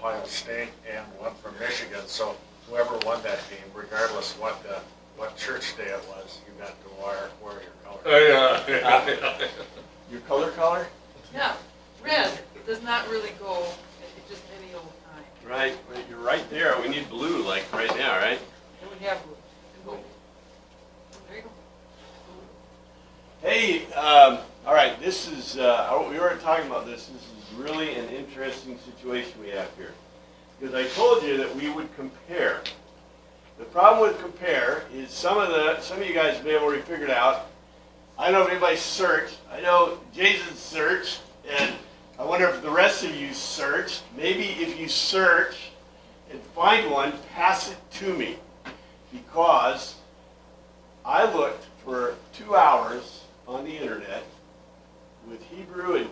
Ohio State and one from Michigan. So whoever won that game, regardless what church day it was, you got to wear your color. Your color? Yeah, red does not really go at just any old time. Right, you're right there. We need blue like right now, right? And we have blue and gold. There you go. Hey, all right, this is, we were talking about this. This is really an interesting situation we have here. Because I told you that we would compare. The problem with compare is some of you guys may have already figured out. I don't know if anybody searched. I know Jason searched, and I wonder if the rest of you searched. Maybe if you search and find one, pass it to me. Because I looked for 2 hours on the internet with Hebrew and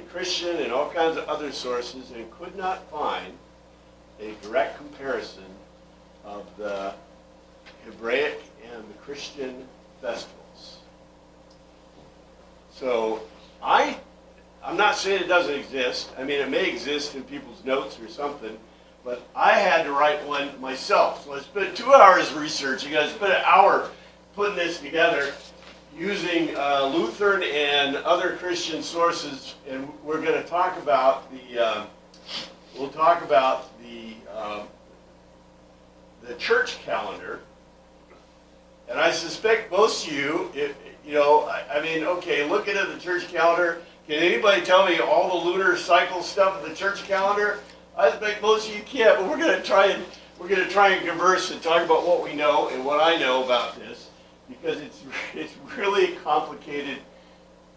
Christian and all kinds of other sources and could not find a direct comparison of the Hebraic and the Christian festivals. So I'm not saying it doesn't exist. I mean, it may exist in people's notes or something, but I had to write one myself. So I spent 2 hours researching. I spent an hour putting this together using Lutheran and other Christian sources, and we're going to talk about the church calendar. And I suspect most of you, looking at the church calendar, can anybody tell me all the lunar cycle stuff in the church calendar? I suspect most of you can't, but we're going to try and converse and talk about what we know and what I know about this, because it's really complicated.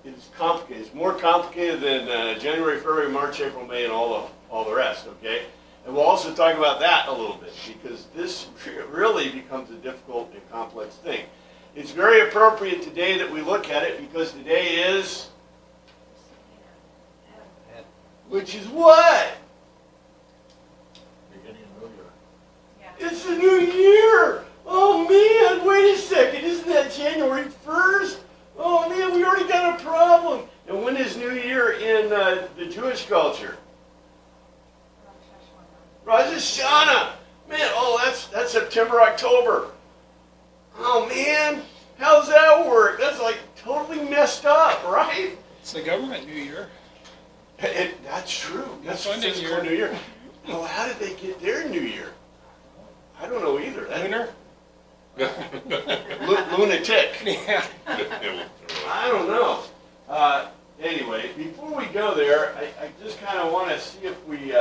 It's complicated. It's more complicated than January, February, March, April, May, and all the rest. Okay. And we'll also talk about that a little bit, because this really becomes a difficult and complex thing. It's very appropriate today that we look at it, because today is, which is what? Beginning of New Year. Yeah. It's the new year! Oh man, wait a second, isn't that January 1st? Oh man, we already got a problem. And when is New Year in the Jewish culture? Rosh Hashanah. Man, that's September, October. Oh man, how's that work? That's like totally messed up, right? It's the government New Year. That's true. That's funding physical New Year. Well, how did they get their New Year? I don't know either. Lunar? Lunatic. Yeah. I don't know. Anyway, before we go there, I just kind of want to see if we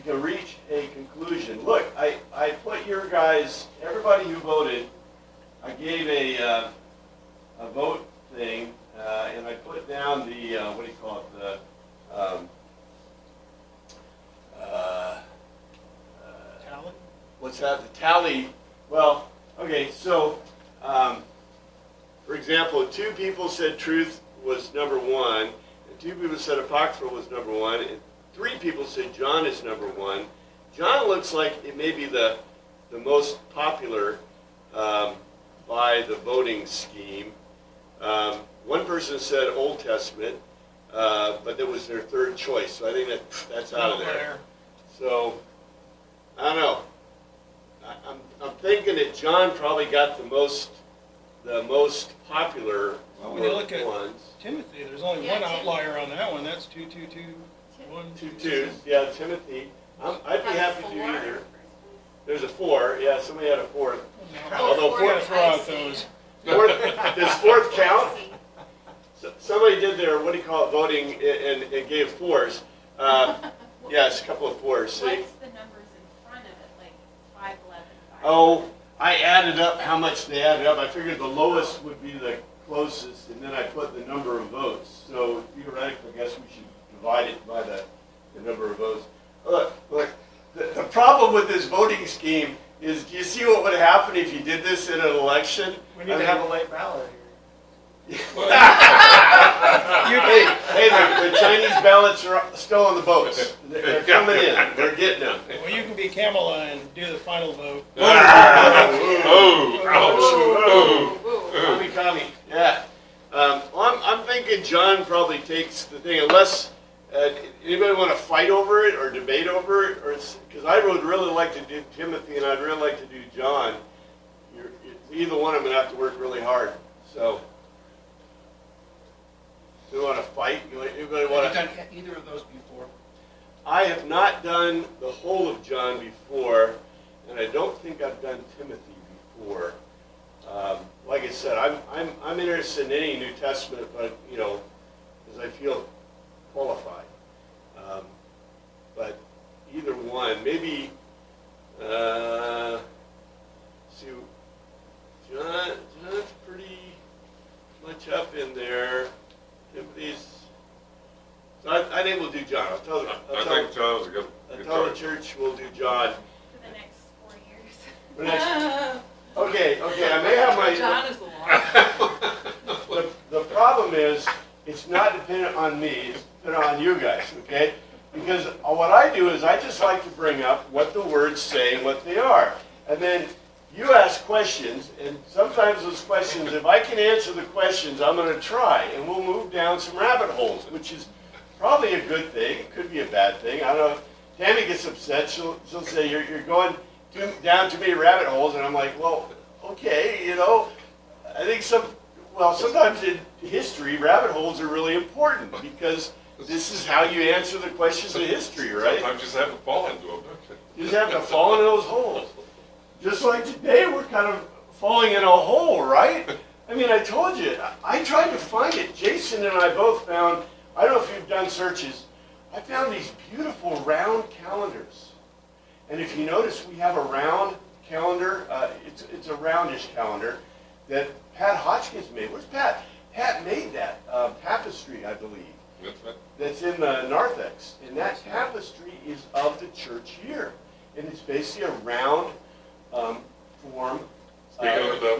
can reach a conclusion. Look, I put your guys, everybody who voted, I gave a vote thing, and I put down the, what do you call it, the, Tally? what's that, the tally. Well, okay, so, for example, 2 people said truth was number 1, and 2 people said apocryphal was number 1, and 3 people said John is number 1. John looks like it may be the most popular by the voting scheme. One person said Old Testament, but that was their third choice, so I think that's out of there. So, I don't know. I'm thinking that John probably got the most popular Well, when you look at ones. Timothy, there's only one outlier on that one. That's 222. 2 2s, yeah, Timothy. I'd be happy to do either. There's a 4, yeah, somebody had a 4th. Although You gotta throw out those. Does 4th count? Somebody did their, what do you call it, voting, and gave 4s. Yes, a couple of 4s. What's the numbers in front of it, like 5, 11, 5? Oh, I added up how much they added up. I figured the lowest would be the closest, and then I put the number of votes. So theoretically, I guess we should divide it by the number of votes. Look, the problem with this voting scheme is, do you see what would happen if you did this in an election? We need to have a late ballot here. Hey, the Chinese ballots are still on the boats. They're coming in. They're getting them. Well, you can be Kamala and do the final vote. Kami. Yeah. I'm thinking John probably takes the thing, unless anybody want to fight over it or debate over, or because I would really like to do Timothy and I'd really like to do John. Either one I'm going to have to work really hard. So, do you want to fight? Anybody want Have to? you done either of those before? I have not done the whole of John before, and I don't think I've done Timothy before. Like I said, I'm interested in any New Testament, but as I feel qualified. But either one, maybe. See, John's pretty much up in there. Timothy's. So I think we'll do John. I think John's a good I'll tell the choice. church we'll do John. For the next 4 years. For next- Okay, I may have my. John is the one. The problem is, it's not dependent on me, it's dependent on you guys, okay? Because what I do is I just like to bring up what the words say and what they are. And then you ask questions, and sometimes those questions, if I can answer the questions, I'm going to try. And we'll move down some rabbit holes, which is probably a good thing. It could be a bad thing. I don't know. If Tammy gets upset, she'll say, you're going down too many rabbit holes. And I'm like, well, okay, I think sometimes in history, rabbit holes are really important because this is how you answer the questions of history, right? Sometimes you just have to fall into them, don't you? You just have to fall into those holes. Just like today, we're kind of falling in a hole, right? I mean, I told you, I tried to find it. Jason and I both found, I don't know if you've done searches, I found these beautiful round calendars. And if you notice, we have a round calendar. It's a roundish calendar that Pat Hotchkiss made. Where's Pat? Pat made that tapestry, I believe. That's right. That's in the narthex. And that tapestry is of the church year. And it's basically a round form. Speaking of the devil.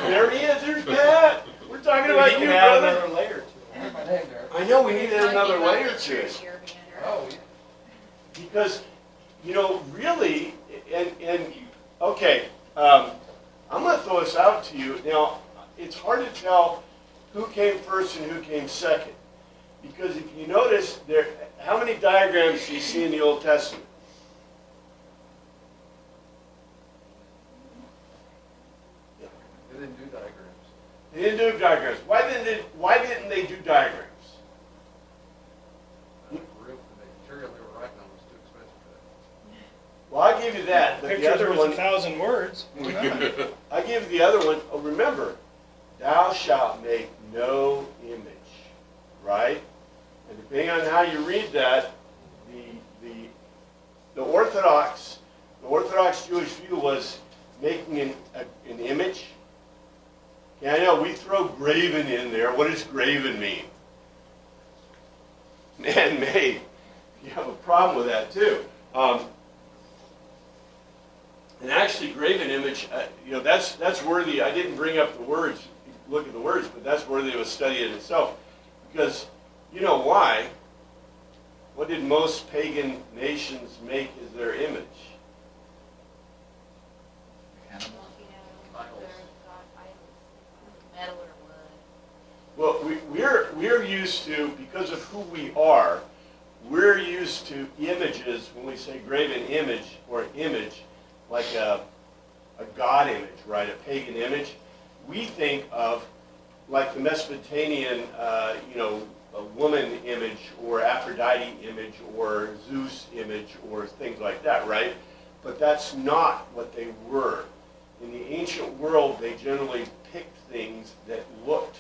There he is, there's Pat. We're talking about you, can add brother. another layer to it. I have my name there. I know, we needed another Talking about layer the to church it. year banner. Oh, yeah. Because, really, and okay, I'm going to throw this out to you. Now, it's hard to tell who came first and who came second. Because if you notice, how many diagrams do you see in the Old Testament? They didn't do diagrams. They didn't do diagrams. Why didn't they do diagrams? The material they were writing on was too expensive for that. Well, I give you that. But the Pictures other worth one, 1,000 words. I give you the other one. Oh, remember, thou shalt make no image, right? And depending on how you read that, the Orthodox Jewish view was making an image. Yeah, I know we throw graven in there. What does graven mean? Man-made. You have a problem with that too. And actually, graven image, that's worthy. I didn't bring up the words, look at the words, but that's worthy of a study in itself. Because you know why? What did most pagan nations make as their image? Animals. Metal or wood. Well, we're used to, because of who we are, we're used to images. When we say graven image or image, like a god image, right? A pagan image, we think of like the Mesopotamian, a woman image or Aphrodite image or Zeus image or things like that, right? But that's not what they were. In the ancient world, they generally picked things that looked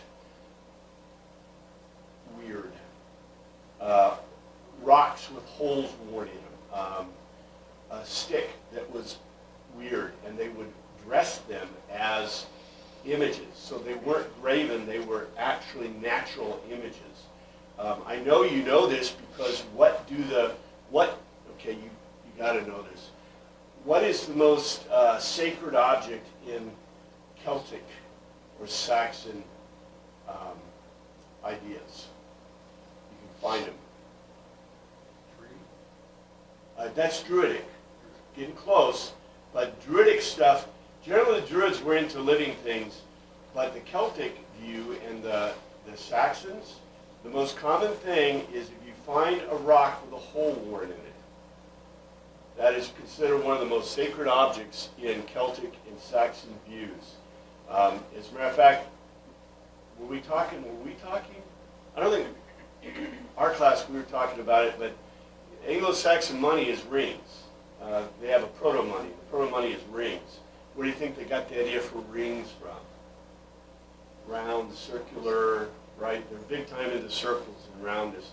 weird. Rocks with holes worn in them. A stick that was weird, and they would dress them as images. So they weren't graven, they were actually natural images. I know you know this because okay, you got to know this. What is the most sacred object in Celtic or Saxon ideas? You can find them. That's Druidic. Getting close. But Druidic stuff, generally the Druids were into living things, but the Celtic view and the Saxons, the most common thing is if you find a rock with a hole worn in it, That is considered one of the most sacred objects in Celtic and Saxon views. As a matter of fact, were we talking? I don't think our class we were talking about it, but Anglo-Saxon money is rings. They have a proto-money. The proto-money is rings. Where do you think they got the idea for rings from? Round, circular, right? They're big time into circles and roundness.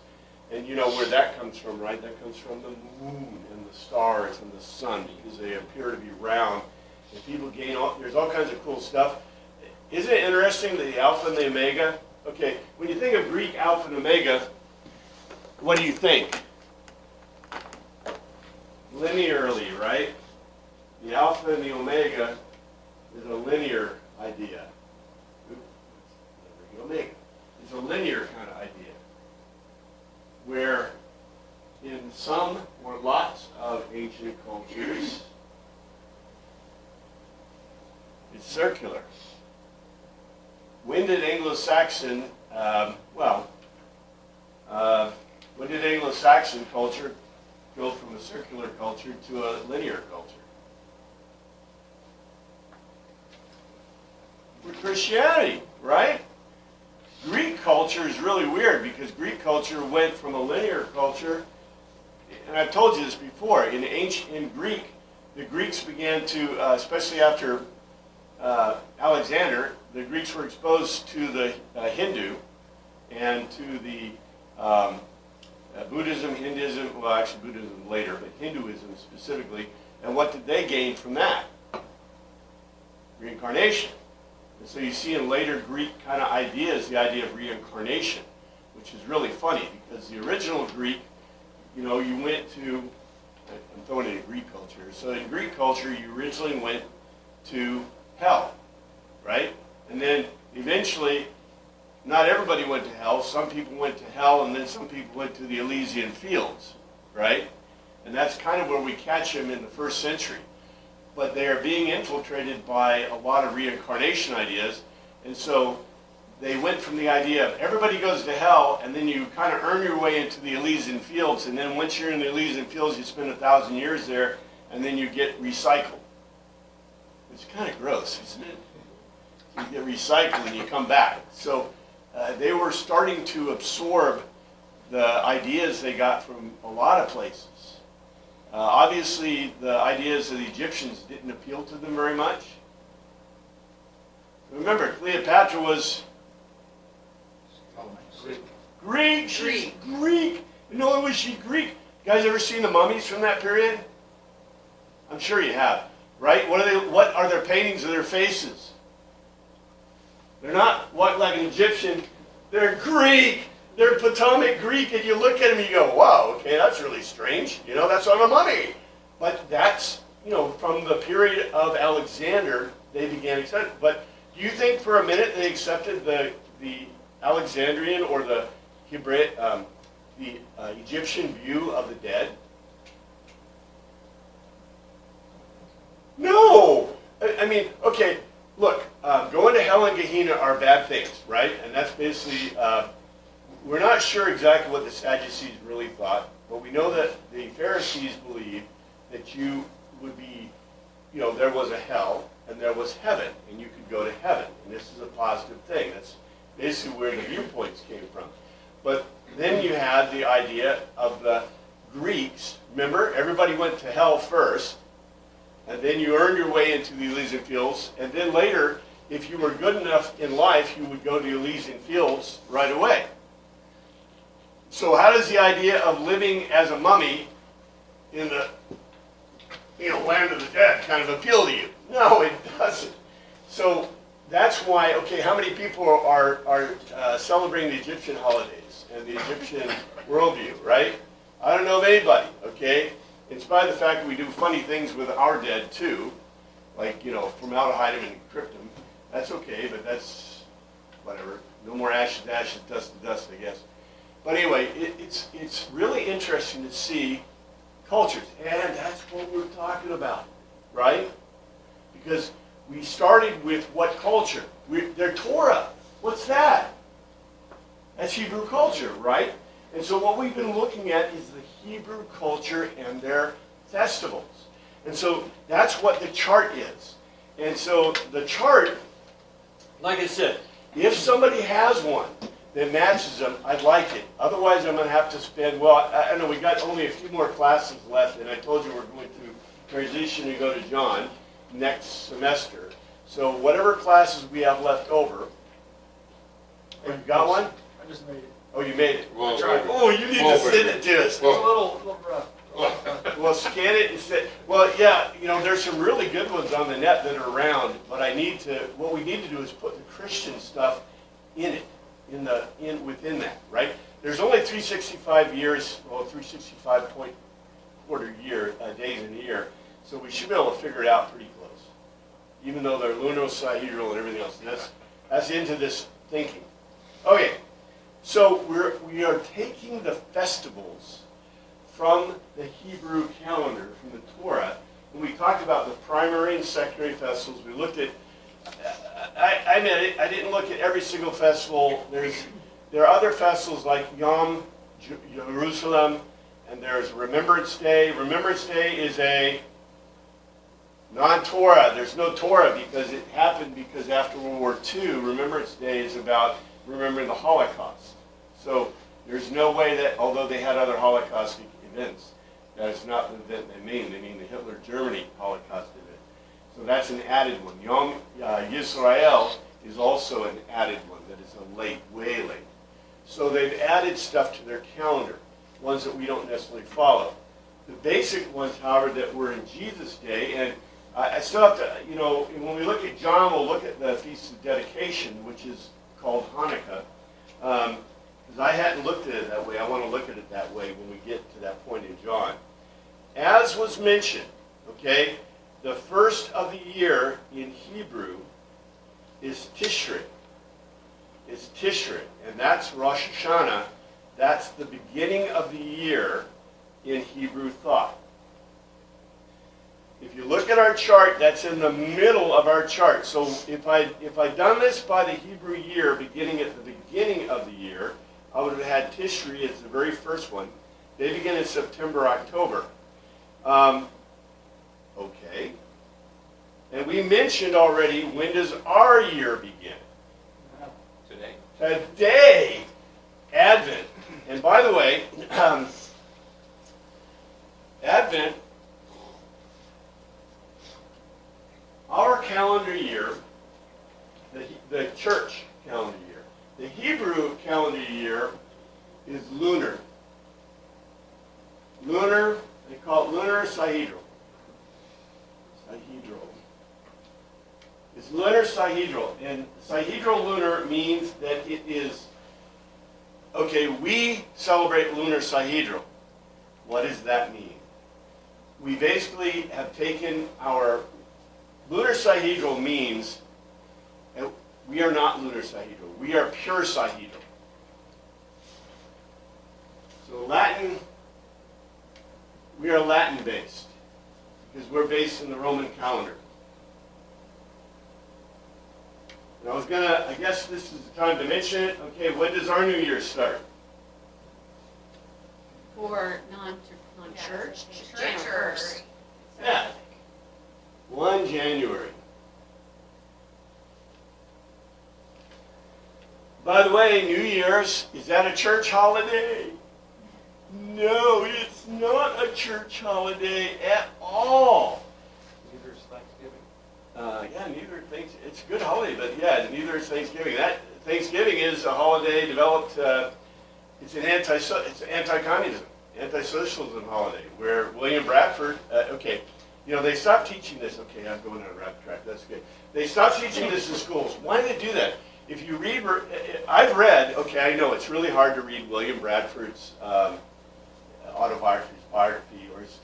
And you know where that comes from, right? That comes from the moon and the stars and the sun, because they appear to be round. And people gain there's all kinds of cool stuff. Isn't it interesting that the Alpha and the Omega? Okay, when you think of Greek Alpha and Omega, what do you think? Linearly, right? The Alpha and the Omega is a linear idea. The Omega. It's a linear kind of idea, where in some or lots of ancient cultures, it's circular. When did Anglo-Saxon, when did Anglo-Saxon culture go from a circular culture to a linear culture? With Christianity, right? Greek culture is really weird because Greek culture went from a linear culture, and I've told you this before, in Greek, the Greeks began to, especially after Alexander, the Greeks were exposed to the Hindu and to the Buddhism, Hinduism, well actually Buddhism later, but Hinduism specifically, and what did they gain from that? Reincarnation. And so you see in later Greek kind of ideas the idea of reincarnation, which is really funny because the original Greek, you know, you went to, I'm throwing in Greek culture, so in Greek culture you originally went to hell, right? And then eventually, not everybody went to hell. Some people went to hell, and then some people went to the Elysian fields, right? And that's kind of where we catch them in the first century. But they are being infiltrated by a lot of reincarnation ideas, and so they went from the idea of everybody goes to hell, and then you kind of earn your way into the Elysian fields, and then once you're in the Elysian fields, you spend 1,000 years there, and then you get recycled. It's kind of gross, isn't it? You get recycled and you come back. So they were starting to absorb the ideas they got from a lot of places. Obviously, the ideas of the Egyptians didn't appeal to them very much. Remember, Cleopatra was Greek. She's Greek. No, was she Greek? You guys ever seen the mummies from that period? I'm sure you have, right? What are their paintings of their faces? They're not like an Egyptian. They're Greek. They're Potomac Greek, and you look at them and you go, wow, okay, that's really strange. You know, that's on a mummy. But that's, you know, from the period of Alexander, they began accepting. But do you think for a minute they accepted the Alexandrian or the Egyptian view of the dead? No! I mean, okay, look, going to hell and Gehenna are bad things, right? And that's basically... we're not sure exactly what the Sadducees really thought, but we know that the Pharisees believed that you would be, you know, there was a hell and there was heaven, and you could go to heaven, and this is a positive thing. That's basically where the viewpoints came from. But then you had the idea of the Greeks. Remember, everybody went to hell first, and then you earned your way into the Elysian fields, and then later, if you were good enough in life, you would go to the Elysian fields right away. So how does the idea of living as a mummy in the, you know, land of the dead kind of appeal to you? No, it doesn't. So that's why, okay, how many people are celebrating the Egyptian holidays and the Egyptian worldview, right? I don't know of anybody, okay? In spite of the fact that we do funny things with our dead too, like, you know, formaldehyde them and encrypt them, that's okay, but that's whatever. No more ashes to ashes, dust to dust, I guess. But anyway, it's really interesting to see cultures, and that's what we're talking about, right? Because we started with what culture? They're Torah. What's that? That's Hebrew culture, right? And so what we've been looking at is the Hebrew culture and their festivals. And so that's what the chart is. And so the chart, like I said, if somebody has one that matches them, I'd like it. Otherwise, I'm going to have to spend, well, I know we got only a few more classes left, and I told you we're going to transition and go to John next semester. So whatever classes we have left over, oh, you got one? I just made it. Oh, you made it. Well, Oh, you need to send it to us. It's a little rough. Well, scan it and say, well, yeah, you know, there's some really good ones on the net that are around, but what we need to do is put the Christian stuff in it, within that, right? There's only 365 years, well, 365 point quarter year, days in a year, so we should be able to figure it out pretty close. Even though they're lunar, sidereal, and everything else, and that's into this thinking. Okay, so we are taking the festivals from the Hebrew calendar, from the Torah, and we talked about the primary and secondary festivals. We looked at, I didn't look at every single festival. There are other festivals like Yom Jerusalem, and there's Remembrance Day. Remembrance Day is a non-Torah. There's no Torah because it happened because after World War II, Remembrance Day is about remembering the Holocaust. So there's no way that, although they had other Holocaustic events, that is not the event they mean. They mean the Hitler-Germany Holocaust event. So that's an added one. Yom Yisrael is also an added one that is a late, way late. So they've added stuff to their calendar, ones that we don't necessarily follow. The basic ones, however, that were in Jesus' day, and I still have to, you know, when we look at John, we'll look at the Feast of Dedication, which is called Hanukkah. Because I hadn't looked at it that way. I want to look at it that way when we get to that point in John. As was mentioned, okay, the first of the year in Hebrew is Tishrei. It's Tishrei, and that's Rosh Hashanah. That's the beginning of the year in Hebrew thought. If you look at our chart, that's in the middle of our chart. So if I'd done this by the Hebrew year, beginning at the beginning of the year, I would have had Tishri as the very first one. They begin in September, October. Okay. And we mentioned already, when does our year begin? Today. Today, Advent. And by the way, Advent, our calendar year, the church calendar year, the Hebrew calendar year is lunar. Lunar, they call it lunar sahedral. Sahedral. It's lunar sahedral. And sahedral lunar means that it is, okay, we celebrate lunar sahedral. What does that mean? We basically have taken our lunar sahedral means that we are not lunar sahedral. We are pure sahedral. So Latin, we are Latin based because we're based in the Roman calendar. And I guess this is the time to mention it. Okay, when does our new year start? For non-church, Church or? Yeah. 1 January. By the way, New Year's, is that a church holiday? No, it's not a church holiday at all. Neither is Thanksgiving. Yeah, neither Thanksgiving. It's a good holiday, but yeah, neither is Thanksgiving. Thanksgiving is a holiday developed. It's an anti-communism, anti-socialism holiday, where William Bradford. You know, they stopped teaching this. Okay, I'm going on a rabbit track. That's good. They stopped teaching this in schools. Why did they do that? If you read, I've read. Okay, I know it's really hard to read William Bradford's autobiography, biography, or his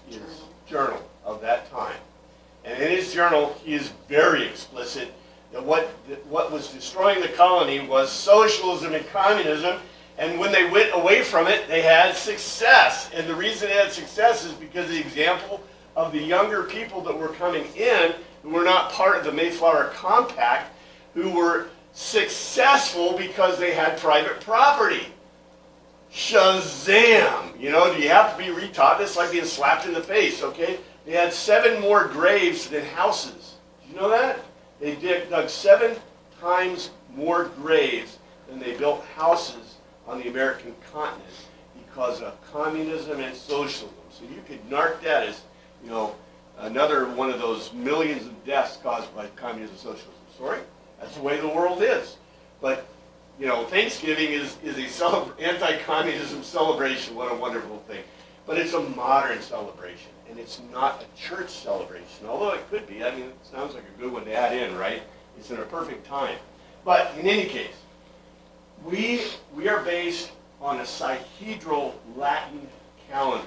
journal of that time. And in his journal, he is very explicit that what was destroying the colony was socialism and communism. And when they went away from it, they had success. And the reason they had success is because of the example of the younger people that were coming in, who were not part of the Mayflower Compact, who were successful because they had private property. Shazam! You know, do you have to be retaught this? Like being slapped in the face, okay? They had 7 more graves than houses. Did you know that? They dug 7 times more graves than they built houses on the American continent because of communism and socialism. So you could narc that as, you know, another one of those millions of deaths caused by communism and socialism. Sorry, that's the way the world is. But, you know, Thanksgiving is a anti-communism celebration. What a wonderful thing. But it's a modern celebration, and it's not a church celebration, although it could be. I mean, it sounds like a good one to add in, right? It's in a perfect time. But in any case, we are based on a sahedral Latin calendar.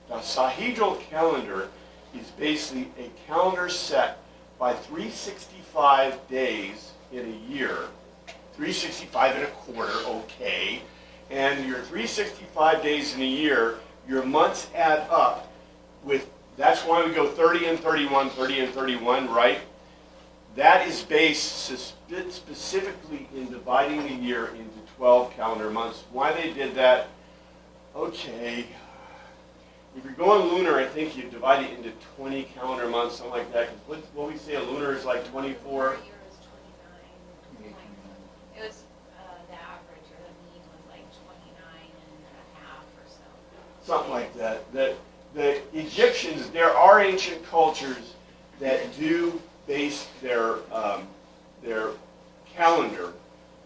Now, sahedral calendar is basically a calendar set by 365 days in a year, 365 and a quarter, okay, and your 365 days in a year, your months add up with, that's why we go 30 and 31, 30 and 31, right? That is based specifically in dividing the year into 12 calendar months. Why they did that, okay. If you're going lunar, I think you divide it into 20 calendar months, something like that. Because what we say a lunar is like 24. Our year is 29. It was, the average or the mean was like 29 and a half or so. Something like that. The Egyptians, there are ancient cultures that do base their calendar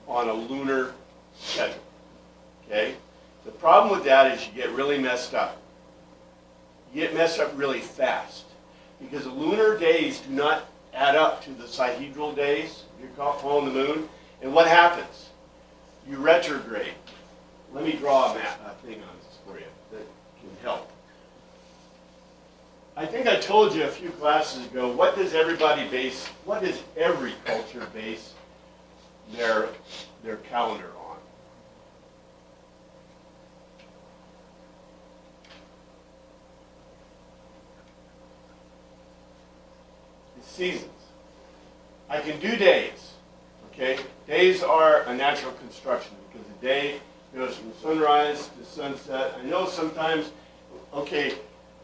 on a lunar schedule. Okay? The problem with that is you get really messed up. You get messed up really fast because the lunar days do not add up to the sahedral days. You're following the moon. And what happens? You retrograde. Let me draw a thing on this for you that can help. I think I told you a few classes ago, what does every culture base their calendar on? Seasons. I can do days, okay? Days are a natural construction because the day goes from sunrise to sunset. I know sometimes, okay,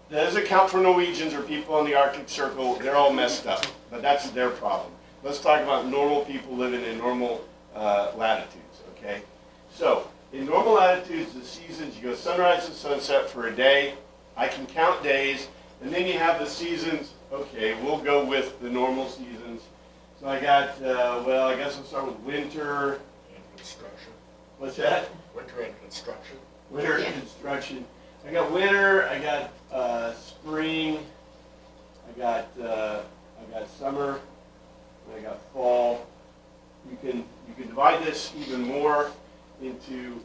that doesn't count for Norwegians or people on the Arctic Circle. They're all messed up, but that's their problem. Let's talk about normal people living in normal latitudes, okay? So, in normal latitudes, the seasons, you go sunrise to sunset for a day. I can count days, and then you have the seasons. Okay, we'll go with the normal seasons. So I got, well, I guess we'll start with winter. And construction. What's that? Winter and construction. Winter and construction. I got winter, I got spring, I got summer, and I got fall. You can divide this even more into,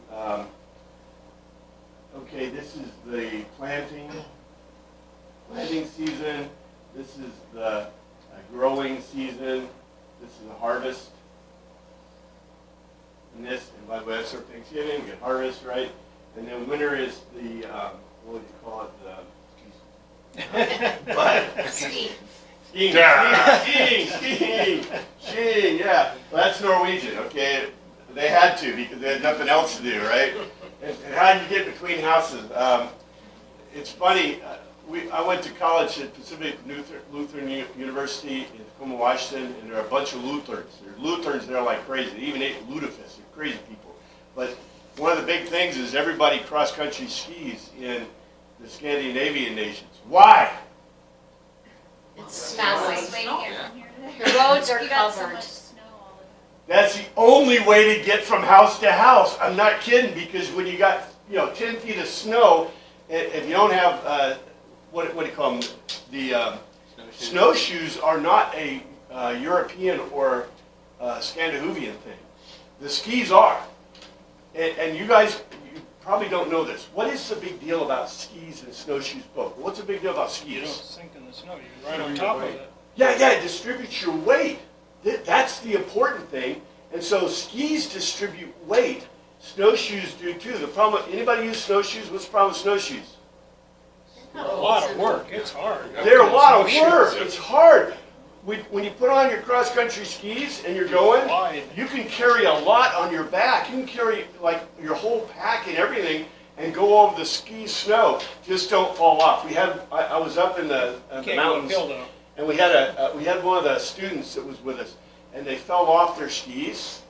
okay, this is the planting season. This is the growing season. This is the harvest. And by the way, that's our Thanksgiving, we get harvest, right? And then winter is the, what would you call it? Skiing, yeah. Well, that's Norwegian, okay? They had to because they had nothing else to do, right? And how do you get between houses? It's funny. I went to college at Pacific Lutheran University in Tacoma, Washington, and there are a bunch of Lutherans. Lutherans, they're like crazy. They even ate lutefisk. They're crazy people. But one of the big things is everybody cross-country skis in the Scandinavian nations. Why? It's Fastest way smelly. to get from here to there. The roads are You got so covered. much snow all the time. That's the only way to get from house to house. I'm not kidding, because when you got 10 feet of snow, if you don't have what do you call them? The snowshoes are not a European or Scandinavian thing. The skis are. And you guys, you probably don't know this. What is the big deal about skis and snowshoes both? What's the big deal about You don't skis? sink in the snow, you're right on top of it. Yeah, it distributes your weight. That's the important thing. And so skis distribute weight. Snowshoes do too. The problem, anybody use snowshoes? What's the problem with snowshoes? A lot of work, it's hard. They're a lot of work. It's hard. when you put on your cross-country skis and you're going, Wide. you can carry a lot on your back. You can carry like your whole pack and everything and go over the ski snow. Just don't fall off. I was up in the Can't go mountains, uphill though. and we had one of the students that was with us, and they fell off their skis.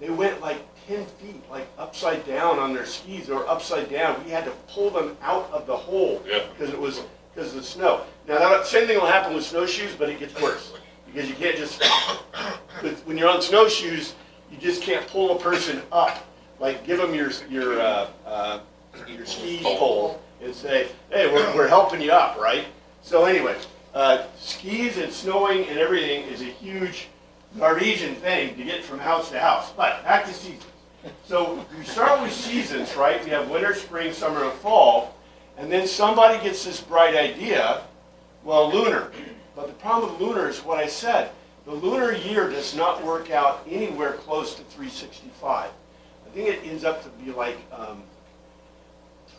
They went like 10 feet, like upside down on their skis, or upside down. We had to pull them out of the hole Yeah. because of the snow. Now, that same thing will happen with snowshoes, but it gets worse because you can't just, when you're on snowshoes, you just can't pull a person up. Like, give them your ski pole and say, hey, we're helping you up, right? So anyway, skis and snowing and everything is a huge Norwegian thing to get from house to house. But back to seasons. So we start with seasons, right? We have winter, spring, summer, and fall. And then somebody gets this bright idea, well, lunar. But the problem with lunar is what I said. The lunar year does not work out anywhere close to 365. I think it ends up to be like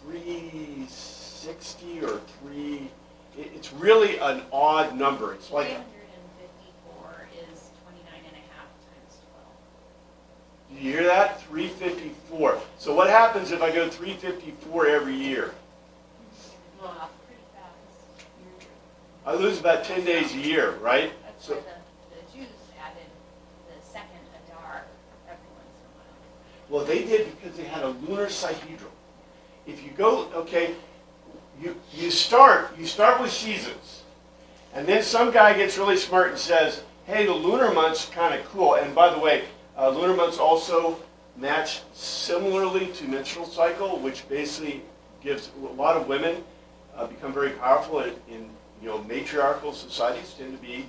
360 or 3. It's really an odd number. It's like 354 is 29 and a half times 12. Do you hear that? 354. So what happens if I go 354 every year? Well, pretty fast. I lose about 10 days a year, right? That's So, why the Jews added the second Adar every once in a while. well, they did because they had a lunar sihedral. If you go, okay, you start with seasons, and then some guy gets really smart and says, hey, the lunar month's kind of cool. And by the way, lunar months also match similarly to menstrual cycle, which basically gives a lot of women become very powerful in matriarchal societies tend to be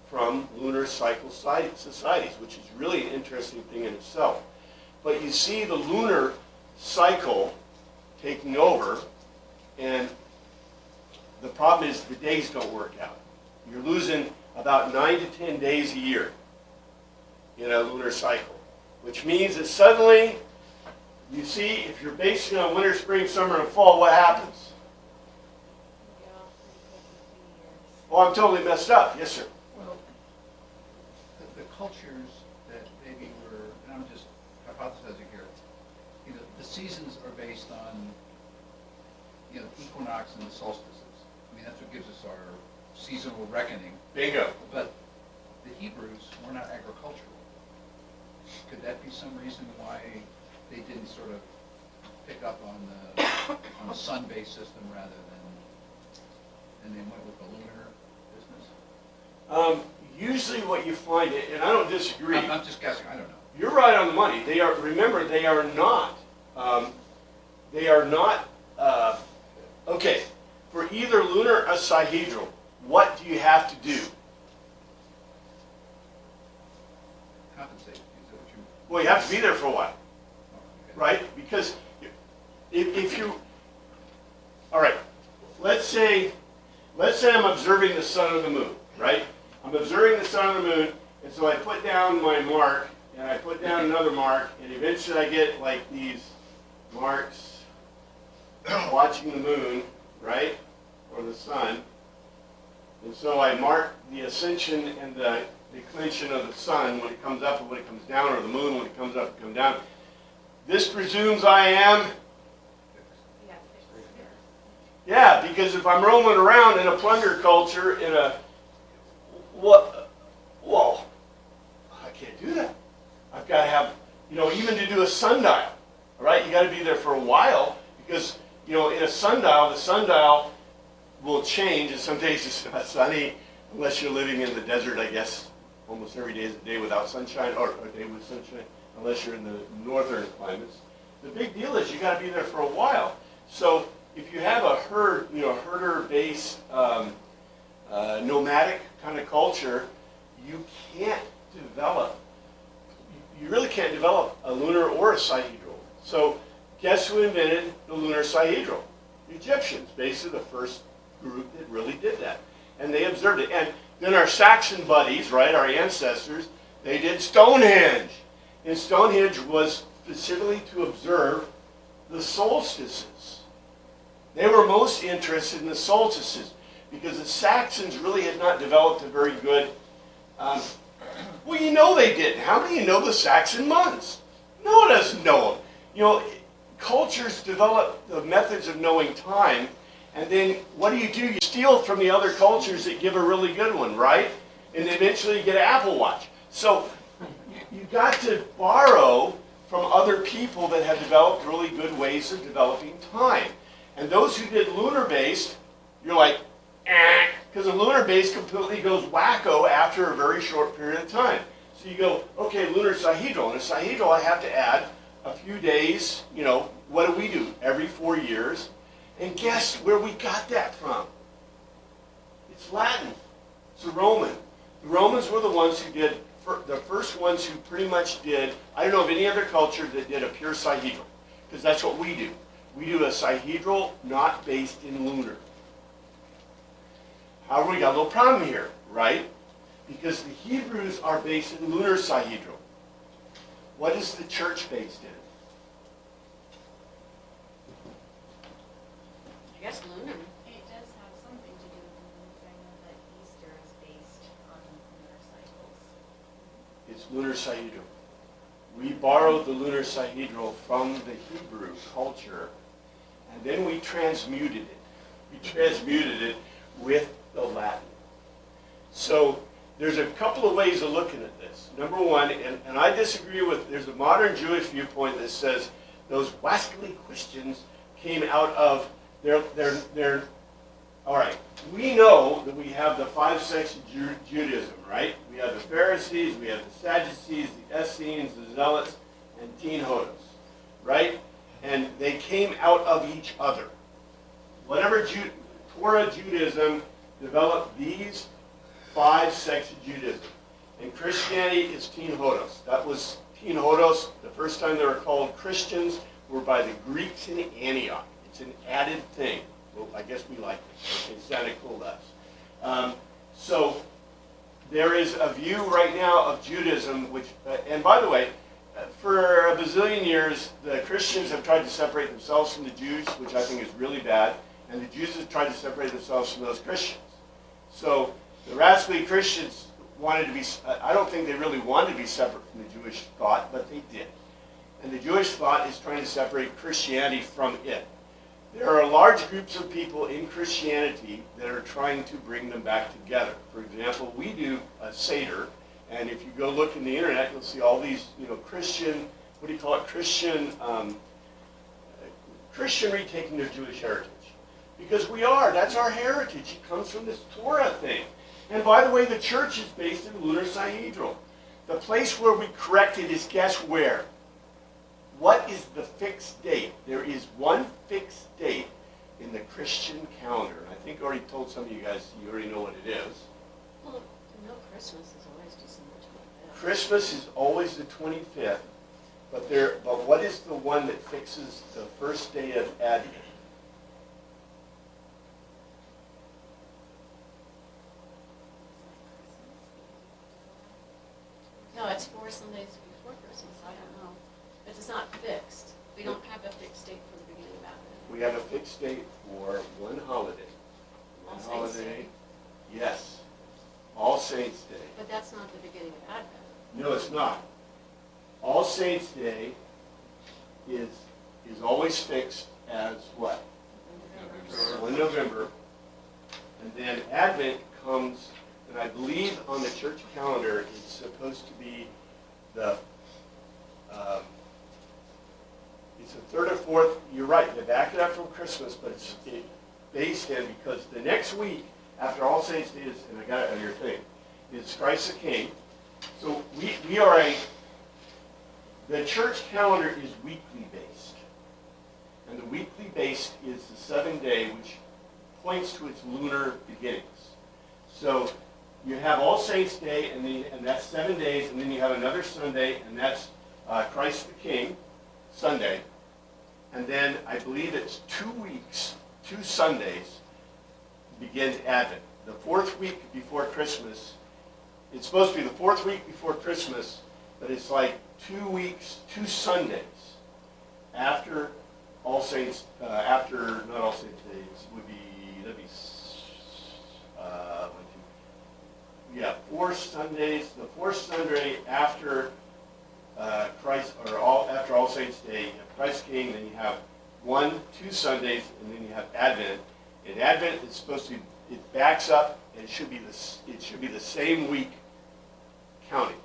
from lunar cycle societies, which is really an interesting thing in itself. But you see the lunar cycle taking over, and the problem is the days don't work out. You're losing about 9 to 10 days a year in a lunar cycle, which means that suddenly, you see, if you're basing it on winter, spring, summer, and fall, what happens? Oh, I'm totally messed up. Yes, sir. Well, the cultures that maybe were, and I'm just hypothesizing here, the seasons are based on, equinox and the solstices. I mean, that's what gives us our seasonal reckoning. Bingo. But the Hebrews were not agricultural. Could that be some reason why they didn't sort of pick up on the sun-based system rather than they went with the lunar business? Usually what you find, and I don't disagree. I'm just guessing, I don't know. You're right on the money. Remember, they are not, okay, for either lunar or sihedral, what do you have to do? Compensate, is that what you? Well, you have to be there for a while, Oh, okay. right? Because if you, all right, let's say I'm observing the sun or the moon, right? I'm observing the sun or the moon, and so I put down my mark, and I put down another mark, and eventually I get like these marks watching the moon, right? Or the sun. And so I mark the ascension and the declension of the sun when it comes up and when it comes down, or the moon when it comes up and comes down. This presumes I am. Yeah, because if I'm roaming around in a plunder culture, whoa, I can't do that. I've got to have, even to do a sundial, all right? You got to be there for a while because, in a sundial, the sundial will change, and some days it's not sunny unless you're living in the desert, I guess. Almost every day is a day without sunshine, or a day with sunshine, unless you're in the northern climates. The big deal is you got to be there for a while. So if you have a herder-based, nomadic kind of culture, you can't develop. You really can't develop a lunar or a sihedral. So guess who invented the lunar sihedral? The Egyptians, basically the first group that really did that. And they observed it. And then our Saxon buddies, right, our ancestors, they did Stonehenge. And Stonehenge was specifically to observe the solstices. They were most interested in the solstices because the Saxons really had not developed a very good, well, you know they didn't. How many of you know the Saxon months? No one doesn't know them. You know, cultures develop the methods of knowing time, and then what do? You steal from the other cultures that give a really good one, right? And eventually you get an Apple Watch. So you got to borrow from other people that have developed really good ways of developing time. And those who did lunar-based, you're like, because a lunar base completely goes wacko after a very short period of time. So you go, okay, lunar sahedral. In a sahedral, I have to add a few days. You know, what do we do? Every 4 years. And guess where we got that from? It's Latin. It's a Roman. The Romans were the ones who did, the first ones who pretty much did, I don't know of any other culture that did a pure sahedral, because that's what we do. We do a sahedral not based in lunar. However, we got a little problem here, right? Because the Hebrews are based in lunar sahedral. What is the church based in? I guess lunar. It does have something to do with the moon, 'cause I know that Easter is based on lunar cycles. It's lunar sahedral. We borrowed the lunar sahedral from the Hebrew culture, and then we transmuted it. We transmuted it with the Latin. So there's a couple of ways of looking at this. Number one, and I disagree with, there's a modern Jewish viewpoint that says those wascally Christians came out of their all right, we know that we have the 5 sects of Judaism, right? We have the Pharisees, we have the Sadducees, the Essenes, the Zealots, and Teen Hodos, right? And they came out of each other. Whatever Torah Judaism developed these 5 sects of Judaism. And Christianity is Teen Hodos. That was Teen Hodos. The first time they were called Christians were by the Greeks in Antioch. It's an added thing. Well, I guess we like it. It sounded cool to us. So there is a view right now of Judaism, which, and by the way, for a bazillion years, the Christians have tried to separate themselves from the Jews, which I think is really bad, and the Jews have tried to separate themselves from those Christians. So the rascally Christians wanted to be, I don't think they really wanted to be separate from the Jewish thought, but they did. And the Jewish thought is trying to separate Christianity from it. There are large groups of people in Christianity that are trying to bring them back together. For example, we do a Seder, and if you go look in the internet, you'll see all these, Christian, what do you call it, Christian retaking their Jewish heritage. Because that's our heritage. It comes from this Torah thing. And by the way, the church is based in lunar sahedral. The place where we correct it is, guess where? What is the fixed date? There is one fixed date in the Christian calendar. I think I already told some of you guys, you already know what it is. Well, no, Christmas is always December 25th. Christmas is always the 25th, but what is the one that fixes the first day of Advent? No, it's 4 Sundays before Christmas, I don't know. But it's not fixed. We don't have a fixed date for the beginning of Advent. We have a fixed date for one holiday. All One Saints holiday, Day. yes. All Saints Day. But that's not the beginning of Advent. No, it's not. All Saints Day is always fixed as what? November. 1 November. And then Advent comes, and I believe on the church calendar it's supposed to be it's the 3rd or 4th, you're right, they back it up from Christmas, but it's based in, because the next week after All Saints Day is, and I got it on your thing, is Christ the King. So the church calendar is weekly based. And the weekly based is the 7th day, which points to its lunar beginnings. So you have All Saints Day, and that's 7 days, and then you have another Sunday, and that's Christ the King, Sunday. And then I believe it's 2 weeks, 2 Sundays, begins Advent. The 4th week before Christmas, it's supposed to be the 4th week before Christmas, but it's like 2 weeks, 2 Sundays after All Saints, not All Saints Days, would be, that'd be 4 Sundays, the 4th Sunday after after All Saints Day, you have Christ King, then you have 2 Sundays, and then you have Advent. And Advent is supposed to, it backs up, and it should be the same week counting.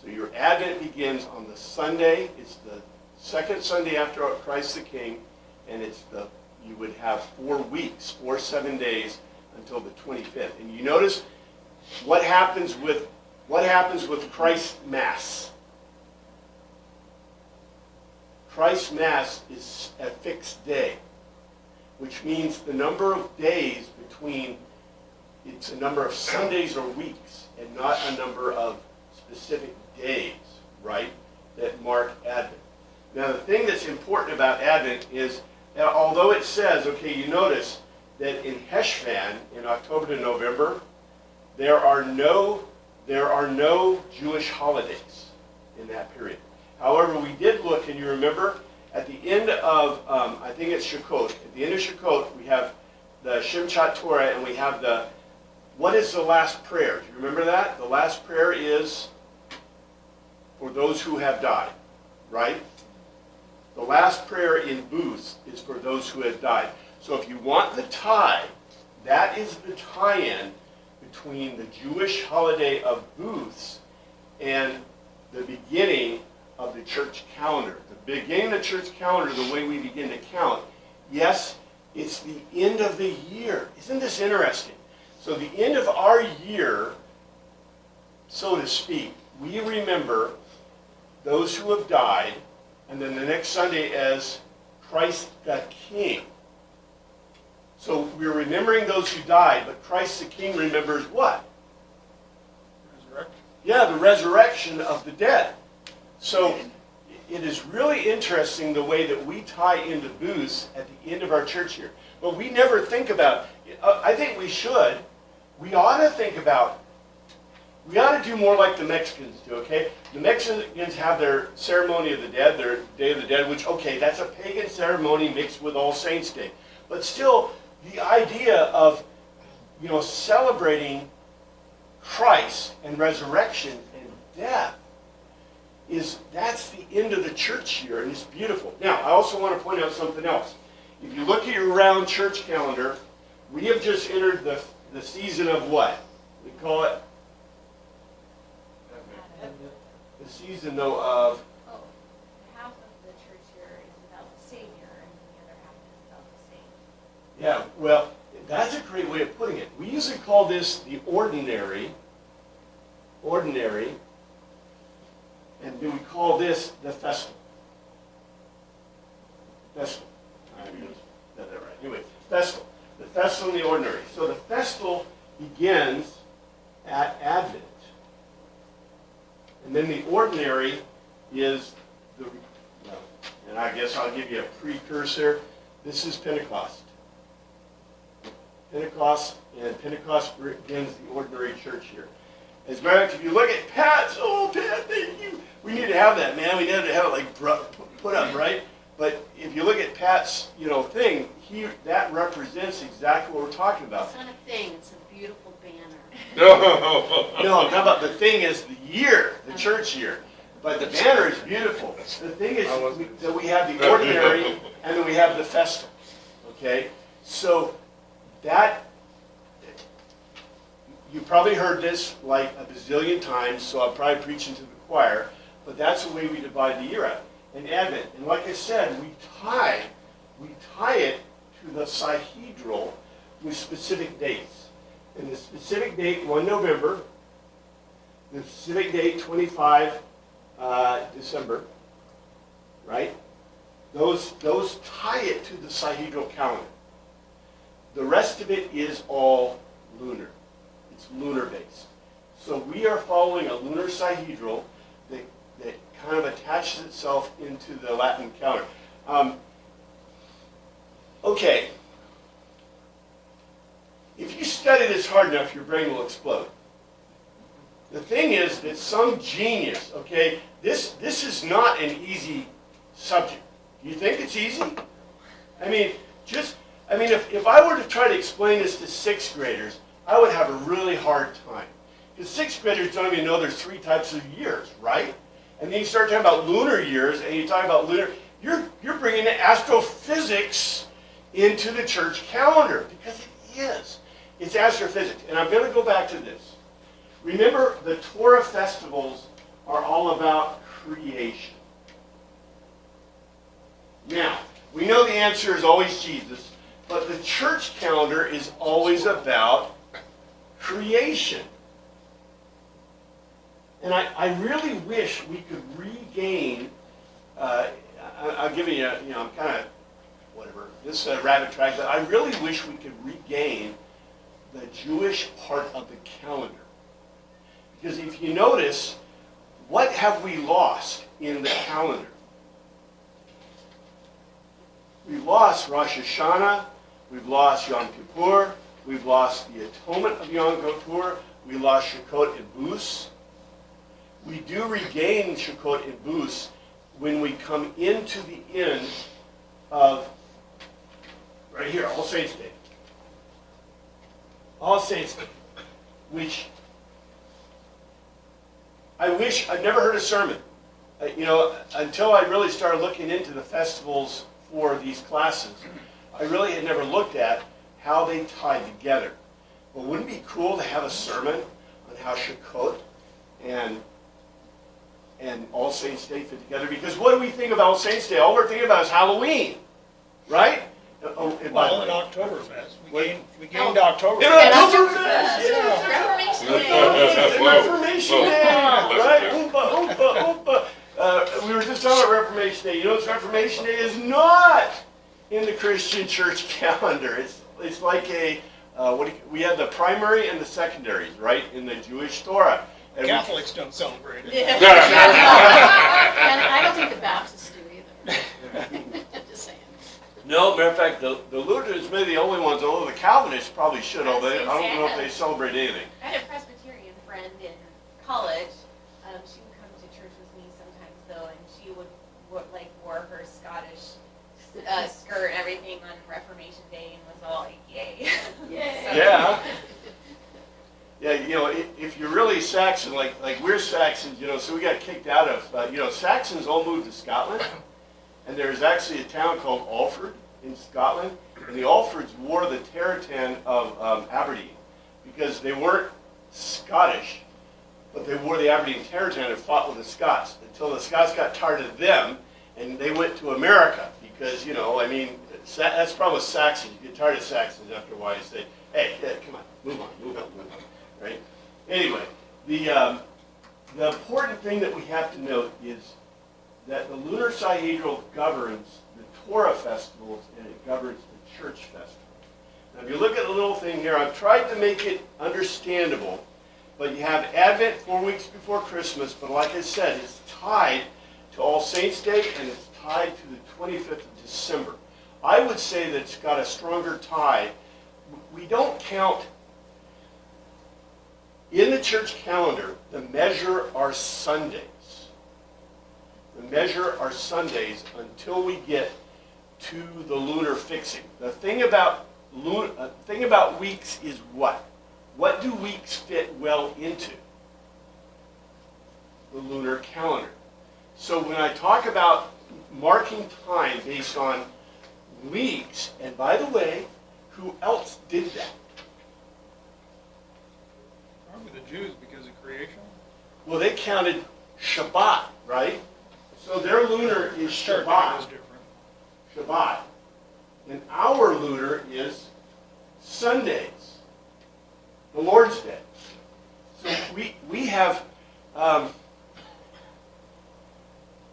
So your Advent begins on the Sunday. It's the 2nd Sunday after Christ the King, and you would have 4 weeks, 7 days until the 25th. And you notice what happens with Christ's Mass. Christ's Mass is a fixed day, which means the number of days between, it's a number of Sundays or weeks, and not a number of specific days, right, that mark Advent. Now, the thing that's important about Advent is that although it says, okay, you notice that in Heshvan, in October to November, there are no Jewish holidays in that period. However, we did look, and you remember, at the end of, I think it's Sukkot, at the end of Sukkot, we have the Shemchat Torah, and we have what is the last prayer? Do you remember that? The last prayer is for those who have died, right? The last prayer in Booth is for those who have died. So if you want the tie, that is the tie-in between the Jewish holiday of Booths and the beginning of the church calendar. The beginning of the church calendar, the way we begin to count, yes, it's the end of the year. Isn't this interesting? So the end of our year, so to speak, we remember those who have died, and then the next Sunday as Christ the King. So we're remembering those who died, but Christ the King remembers what? Resurrection. Yeah, the resurrection of the dead. So it is really interesting the way that we tie into booths at the end of our church year. But we never think about, I think we should, we ought to think about, we ought to do more like the Mexicans do, okay? The Mexicans have their ceremony of the dead, their Day of the Dead, which, okay, that's a pagan ceremony mixed with All Saints Day. But still, the idea of, celebrating Christ and resurrection and death that's the end of the church year, and it's beautiful. Now, I also want to point out something else. If you look at your round church calendar, we have just entered the season of what? We call it the season, though, of... Oh, half of the church year is about the Savior, and the other half is about the saint. Yeah, well, that's a great way of putting it. We usually call this the ordinary, and then we call this the festival. Festival. I got that right. Anyway, festival. The festival and the ordinary. So the festival begins at Advent. And then the ordinary is and I guess I'll give you a precursor. This is Pentecost. Pentecost begins the ordinary church year. As a matter of fact, if you look at Pat's, Pat, thank you. We need to have that, man. We need to have it put up, right? But if you look at Pat's, thing, that represents exactly what we're talking about. It's not a thing, it's a beautiful banner. No, I'm talking about the thing is the year, the church year. But the banner is beautiful. The thing is that we have the ordinary and then we have the festival. Okay? So that, you probably heard this like a bazillion times, so I'm probably preaching to the choir, but that's the way we divide the year up. And Advent, and like I said, we tie it to the Sihedral with specific dates. And the specific date, 1 November, the specific date, 25 December, right? Those tie it to the Sihedral calendar. The rest of it is all lunar. It's lunar based. So we are following a lunar Sihedral that kind of attaches itself into the Latin calendar. Okay. If you study this hard enough, your brain will explode. The thing is that some genius, okay, this is not an easy subject. Do you think it's easy? If I were to try to explain this to 6th graders, I would have a really hard time. Because sixth graders don't even know there's 3 types of years, right? And then you start talking about lunar years, and you talk about lunar, you're bringing the astrophysics into the church calendar, because it is. It's astrophysics. And I'm going to go back to this. Remember, the Torah festivals are all about creation. Now, we know the answer is always Jesus, but the church calendar is always about creation. And I really wish we could regain, I'll give you, I'm kind of, whatever, this rabbit track, but I really wish we could regain the Jewish part of the calendar. Because if you notice, what have we lost in the calendar? We've lost Rosh Hashanah, we've lost Yom Kippur, we've lost the atonement of Yom Kippur, we lost Sukkot and Bus. We do regain Sukkot and Bus when we come into the end of, right here, All Saints' Day. All Saints' Day, which I wish, I've never heard a sermon, until I really started looking into the festivals for these classes. I really had never looked at how they tie together. But wouldn't it be cool to have a sermon on how Sukkot and All Saints' Day fit together? Because what do we think of All Saints' Day? All we're thinking about is Halloween, right? Well, in Oktoberfest, we gained In Oktoberfest. Oktoberfest, yeah. Reformation The Day. Reformation Day, right? Oompa, oompa, oompa. We were just talking about Reformation Day. You know, Reformation Day is not in the Christian church calendar. It's like we have the primary and the secondaries, right, in the Jewish Torah. And Catholics don't celebrate it. And I don't think the Baptists do either. Just saying. No, matter of fact, the Lutherans may be the only ones, although the Calvinists probably should, although I don't know if they celebrate anything. I had a Presbyterian friend in college. She would come to church with me sometimes though, and she would wore her Scottish skirt and everything on Reformation Day and was all like, yay. Yay. So- Yeah. Yeah, if you're really Saxon, like we're Saxons, so we got kicked out of, Saxons all moved to Scotland, and there's actually a town called Alford in Scotland, and the Alfords wore the tartan of Aberdeen, because they weren't Scottish, but they wore the Aberdeen tartan and fought with the Scots, until the Scots got tired of them, and they went to America, because, that's the problem with Saxons. You get tired of Saxons after a while, you say, hey, come on, move on. Right? Anyway, the important thing that we have to note is that the lunar sidereal governs the Torah festivals and it governs the church festivals. Now, if you look at the little thing here, I've tried to make it understandable, but you have Advent 4 weeks before Christmas, but like I said, it's tied to All Saints' Day and it's tied to the 25th of December. I would say that it's got a stronger tie. We don't count. In the church calendar, the measure are Sundays. The measure are Sundays until we get to the lunar fixing. The thing about weeks is what? What do weeks fit well into? The lunar calendar. So when I talk about marking time based on weeks, and by the way, who else did that? Probably the Jews because of creation. Well, they counted Shabbat, right? So their lunar is Start date Shabbat. was different. Shabbat. And our lunar is Sundays, the Lord's Day. So we have,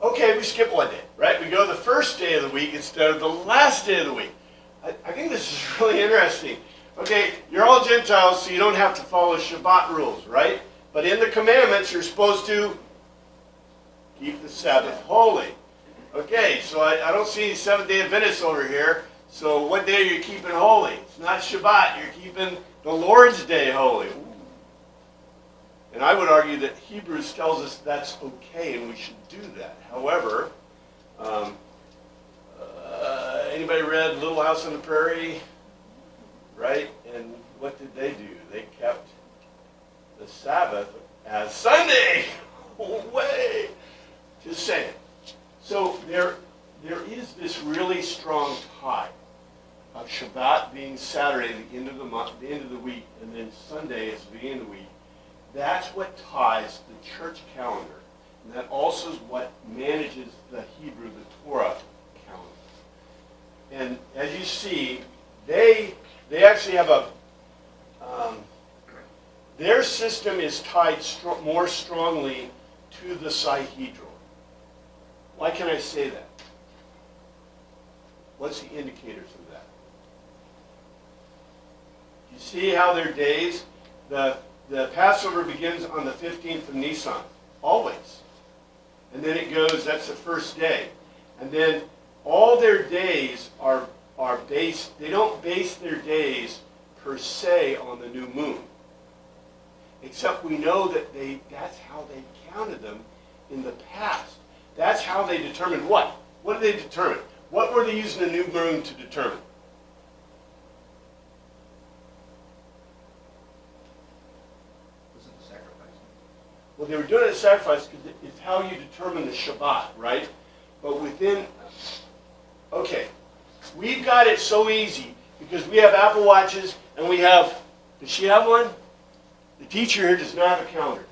okay, we skip one day, right? We go the first day of the week instead of the last day of the week. I think this is really interesting. Okay, you're all Gentiles, so you don't have to follow Shabbat rules, right? But in the commandments, you're supposed to keep the Sabbath holy. Okay, so I don't see any Seventh-day Adventists over here. So what day are you keeping holy? It's not Shabbat. You're keeping the Lord's Day holy. Ooh. And I would argue that Hebrews tells us that's okay and we should do that. However, anybody read Little House on the Prairie? Right? And what did they do? They kept the Sabbath and then Sunday is the beginning of the week. That's what ties the church calendar. And that also is what manages the Hebrew, the Torah calendar. And as you see, they actually have a, their system is tied more strongly to the Sahedral. Why can I say that? What's the indicators of that? You see how their days, the Passover begins on the 15th of Nisan, always. And then it goes, that's the first day. And then all their days are based, they don't base their days per se on the new moon. Except we know that that's how they counted them in the past. That's how they determined what? What did they determine? What were they using the new moon to determine? Was it the sacrifice? Well, they were doing it as sacrifice because it's how you determine the Shabbat, right? But within, okay, we've got it so easy because we have Apple Watches and we have, does she have one? The teacher here does not have a calendar.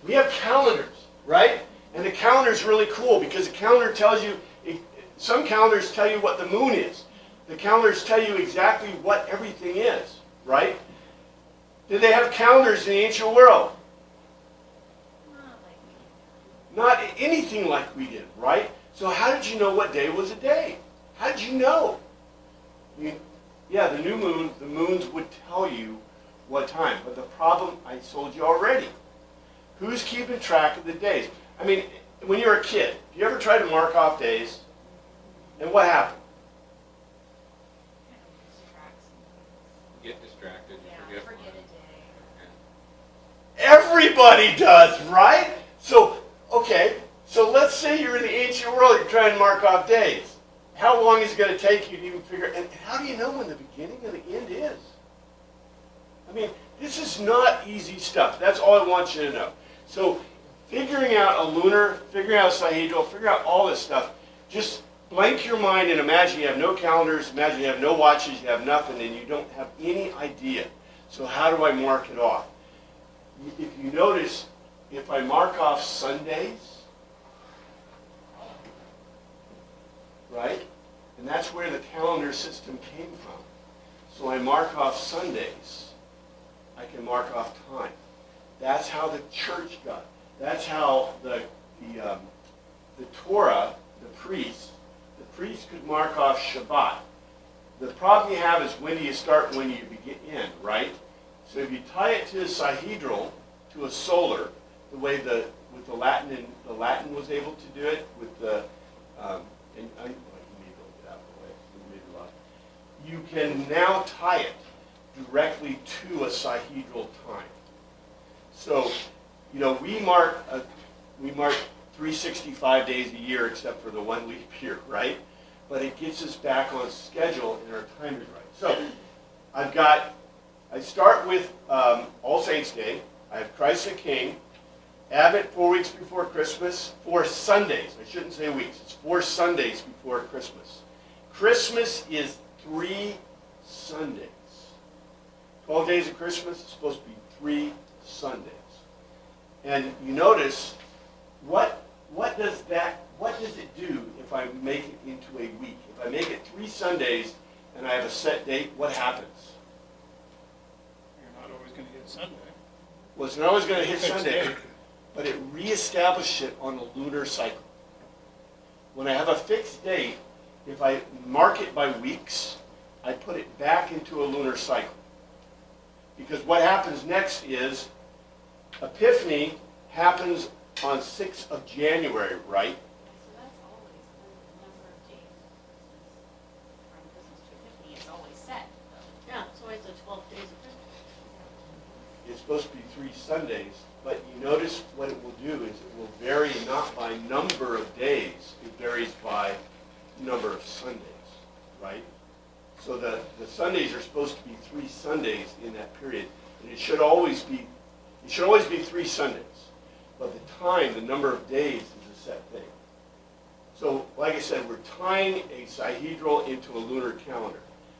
We have calendars, right? And the calendar is really cool because the calendar tells you, some calendars tell you what the moon is. The calendars tell you exactly what everything is, right? Did they have calendars in the ancient world? Not anything like we did, right? So how did you know what day was a day? How did you know? Yeah, the new moon, the moons would tell you what time. But the problem, I told you already. Who's keeping track of the days? I mean, when you're a kid, do you ever try to mark off days? And what happened? Get distracted, you forget one. Everybody does, right? So, okay, so let's say you're in the ancient world, you're trying to mark off days. How long is it going to take you to even figure, and how do you know when the beginning and the end is? I mean, this is not easy stuff. That's all I want you to know. So, figuring out a lunar, figuring out a Sahedral, figuring out all this stuff, just blank your mind and imagine you have no calendars, imagine you have no watches, you have nothing, and you don't have any idea. So how do I mark it off? If you notice, if I mark off Sundays, right? And that's where the calendar system came from. So I mark off Sundays, I can mark off time. That's how the church got it. That's how the Torah, the priests could mark off Shabbat. The problem you have is when do you start, when do you begin, right? So if you tie it to a Sahedral, to a solar, the way with the Latin, and the Latin was able to do it with the, you can now tie it directly to a Sahedral time. So, you know, we mark 365 days a year except for the 1 leap year, right? But it gets us back on schedule and our time is right. So, I start with All Saints Day. I have Christ the King. Advent 4 weeks before Christmas. 4 Sundays. I shouldn't say weeks. It's 4 Sundays before Christmas. Christmas is 3 Sundays. 12 days of Christmas is supposed to be 3 Sundays. And you notice, what does it do if I make it into a week? If I make it 3 Sundays and I have a set date, what happens? You're not always going to hit Sunday. Well, it's not always going to hit Fixed Sunday, date. but it reestablishes it on a lunar cycle. When I have a fixed date, if I mark it by weeks, I put it back into a lunar cycle. Because what happens next is Epiphany happens on 6th of January, right? So that's always the number of days from Christmas to Epiphany is always set. Yeah, it's always the 12 days of Christmas. It's supposed to be 3 Sundays, but you notice what it will do is it will vary not by number of days, it varies by number of Sundays, right? So the Sundays are supposed to be 3 Sundays in that period, and it should always be 3 Sundays. But the time, the number of days is a set thing. So, like I said, we're tying a Sahedral into a lunar calendar.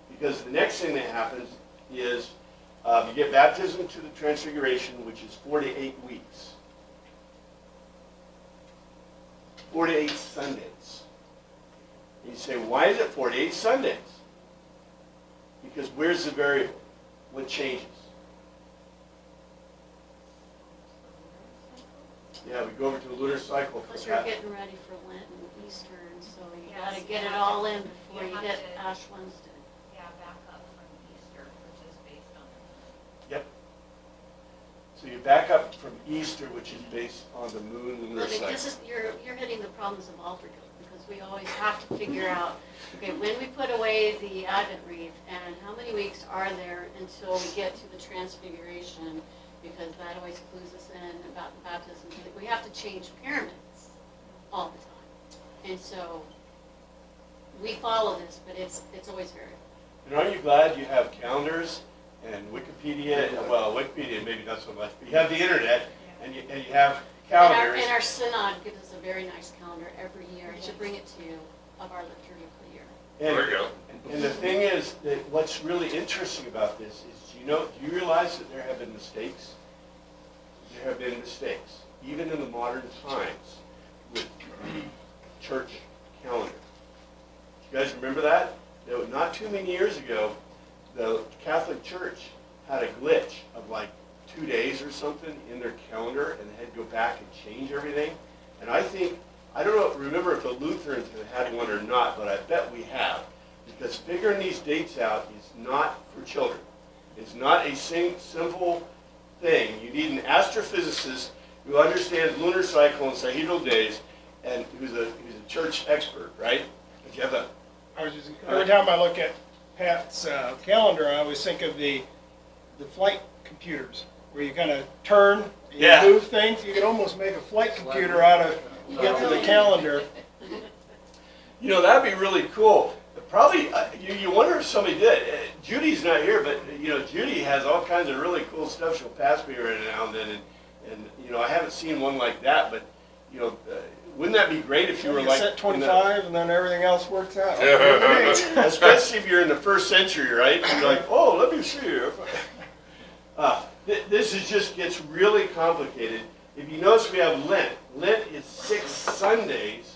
Because the next thing that happens is You get baptism to the transfiguration, which is 4 to 8 weeks. 4 to 8 Sundays. And you say, why is it 4 to 8 Sundays? Because where's the variable? What changes? Yeah, we go over to the lunar cycle for Plus you're that. getting ready for Lent and Easter, and so you Yes, gotta you get it have all to- in before you you have hit to- Ash Wednesday. Yeah, back up from Easter, which is based on. Yep. So you back up from Easter, which is based on the moon lunar But cycle. this is, you're hitting the problems of altar guilt, because we always have to figure out, okay, when we put away the Advent wreath, and how many weeks are there until we get to the transfiguration, because that always clues us in about the baptism. We have to change pyramids all the time. And so, we follow this, but it's always variable. And aren't you glad you have calendars and Wikipedia, well, Wikipedia maybe not so much, but you have the internet, and you have calendars. And our synod gives us a very nice calendar every year. I should bring it to you of our liturgical year. And- There you go. And the thing is, that what's really interesting about this is, do you realize that there have been mistakes? There have been mistakes, even in the modern times, with the church calendar. You guys remember that? Not too many years ago, the Catholic Church had a glitch of like 2 days or something in their calendar, and they had to go back and change everything. And I don't remember if the Lutherans have had one or not, but I bet we have. Because figuring these dates out is not for children. It's not a simple thing. You need an astrophysicist who understands lunar cycle and sidereal days, and who's a church expert, right? But you have a Every time I look at Pat's calendar, I always think of the flight computers, where you kind of turn, and Yeah. you move things. You can almost make a flight computer out of, you get to the calendar. that'd be really cool. Probably, you wonder if somebody did. Judy's not here, but, Judy has all kinds of really cool stuff she'll pass me every now and then. And I haven't seen one like that, but, wouldn't that be great if you were You like... set 25, and then everything else works out. Especially if you're in the first century, right? You're like, oh, let me see here. This just gets really complicated. If you notice, we have Lent. Lent is 6 Sundays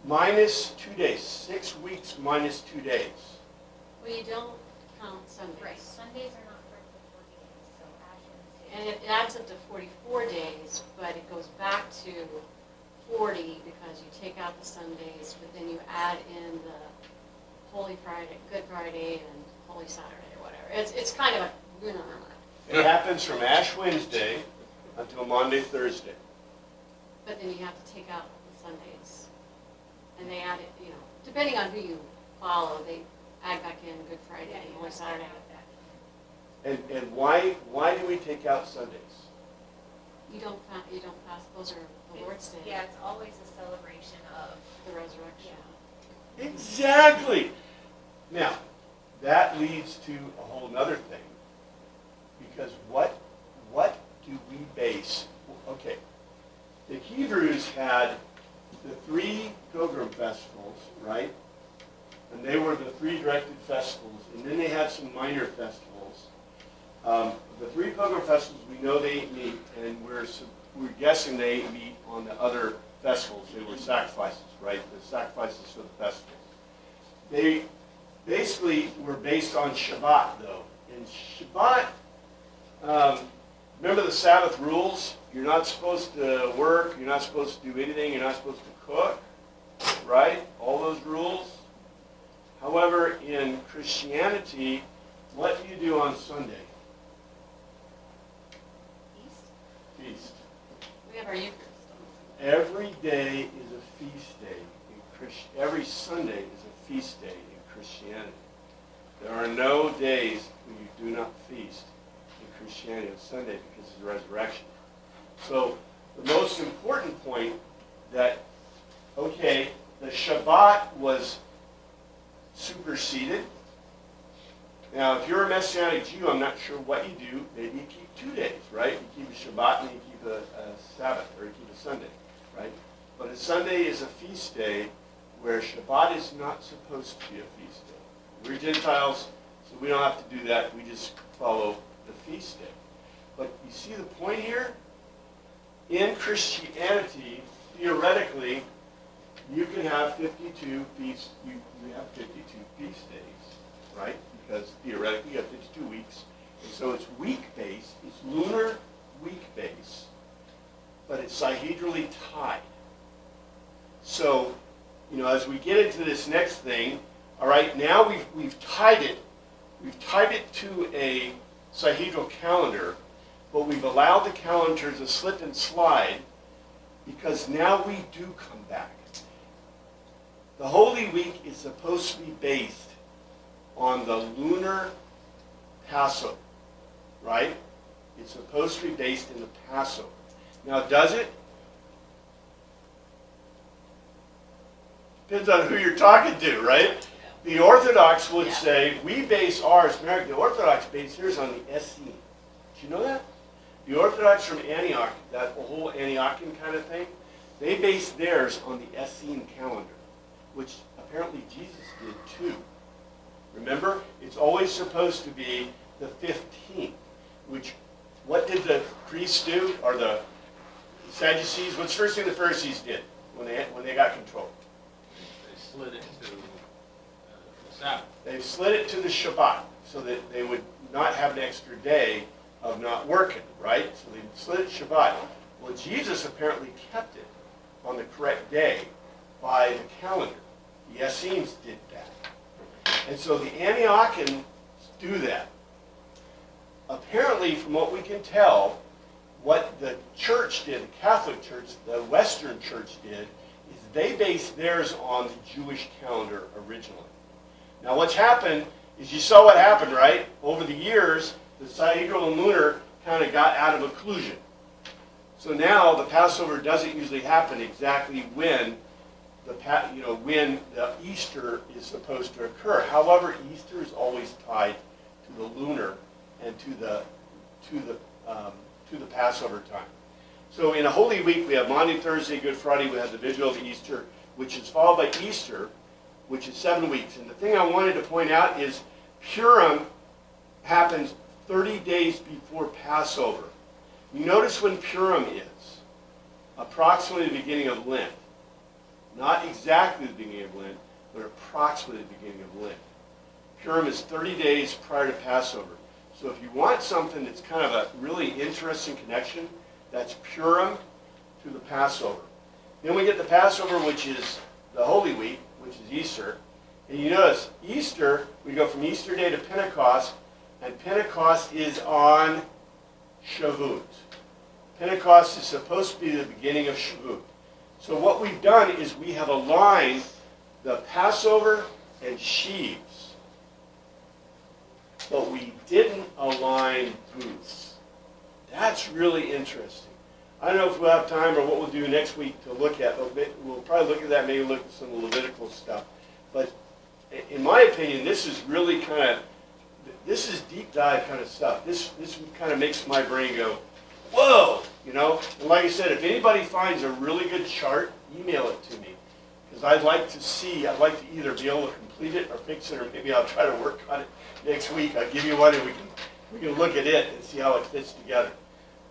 minus 2 days. 6 weeks minus 2 days. Well, you don't count Sundays. Right, Sundays are not for the 40 days, so Ash And it adds up to 44 days, but it goes back to 40 because you take out the Sundays, but then you add in the Holy Friday, Good Friday, and Holy Saturday, or whatever. It's kind of a... It happens from Ash Wednesday until Maundy, Thursday. But then you have to take out the Sundays. And they add it, depending on who you follow, they add back in Good Friday and Holy Saturday. And why do we take out Sundays? You don't pass, those are the Lord's Day, Yeah, it's always a celebration of. the resurrection. Exactly. Now, that leads to a whole nother thing. Because what do we base? Okay, the Hebrews had the 3 pilgrim festivals, right? And they were the 3 directed festivals. And then they had some minor festivals. The 3 pilgrim festivals, we know they ate meat, and we're guessing they ate meat on the other festivals. They were sacrifices, right? The sacrifices for the festivals. They basically were based on Shabbat, though. And Shabbat, remember the Sabbath rules? You're not supposed to work, you're not supposed to do anything, you're not supposed to cook, right? All those rules. However, in Christianity, what do you do on Sunday? Feast. We have our Eucharist. Every day is a feast day. Every Sunday is a feast day in Christianity. There are no days when you do not feast in Christianity on Sunday because of the resurrection. So the most important point that, okay, the Shabbat was superseded. Now, if you're a Messianic Jew, I'm not sure what you do. Maybe you keep 2 days, right? You keep a Shabbat and you keep a Sabbath, or you keep a Sunday, right? But a Sunday is a feast day where Shabbat is not supposed to be a feast day. We're Gentiles, so we don't have to do that. We just follow the feast day. But you see the point here? In Christianity, theoretically, you can have 52 feasts, you have 52 feast days, right? Because theoretically you have 52 weeks. And so it's week-based, it's lunar week-based, but it's sihedrally tied. So, as we get into this next thing, all right, now we've tied it to a sihedral calendar, but we've allowed the calendar to slip and slide because now we do come back. The Holy Week is supposed to be based on the lunar Passover, right? It's supposed to be based in the Passover. Now, does it? Depends on who you're talking to, right? The Orthodox would say, we base ours, the Orthodox base theirs on the Essene. Did you know that? The Orthodox from Antioch, that whole Antiochian kind of thing, they base theirs on the Essene calendar, which apparently Jesus did too. Remember, it's always supposed to be the 15th, which, what did the priests do, or the Sadducees? What's the first thing the Pharisees did when they got control? They slid it to the Sabbath. They slid it to the Shabbat so that they would not have an extra day of not working, right? So they slid it to Shabbat. Well, Jesus apparently kept it on the correct day by the calendar. The Essenes did that. And so the Antiochians do that. Apparently, from what we can tell, what the church did, the Catholic Church, the Western Church did, is they based theirs on the Jewish calendar originally. Now what's happened is, you saw what happened, right? Over the years, the sihedral and lunar kind of got out of occlusion. So now the Passover doesn't usually happen exactly when when the Easter is supposed to occur. However, Easter is always tied to the lunar and to the Passover time. So in a Holy Week, we have Maundy, Thursday, Good Friday. We have the Vigil of Easter, which is followed by Easter, which is 7 weeks. And the thing I wanted to point out is Purim happens 30 days before Passover. You notice when Purim is, approximately the beginning of Lent. Not exactly the beginning of Lent, but approximately the beginning of Lent. Purim is 30 days prior to Passover. So if you want something that's kind of a really interesting connection, that's Purim to the Passover. Then we get the Passover, which is the Holy Week, which is Easter. And you notice, Easter, we go from Easter Day to Pentecost, and Pentecost is on Shavuot. Pentecost is supposed to be the beginning of Shavuot. So what we've done is we have aligned the Passover and sheaves, but we didn't align booths. That's really interesting. I don't know if we'll have time or what we'll do next week to look at, but we'll probably look at that, maybe look at some of the Levitical stuff. But in my opinion, this is really this is deep dive kind of stuff. This kind of makes my brain go, whoa, And like I said, if anybody finds a really good chart, email it to me. Because I'd like to either be able to complete it or fix it, or maybe I'll try to work on it next week. I'll give you one and we can look at it and see how it fits together.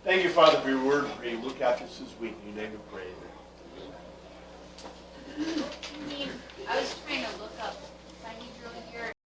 Thank you, Father, for your word, and for you look after us this week. In your name we pray. I was trying to look up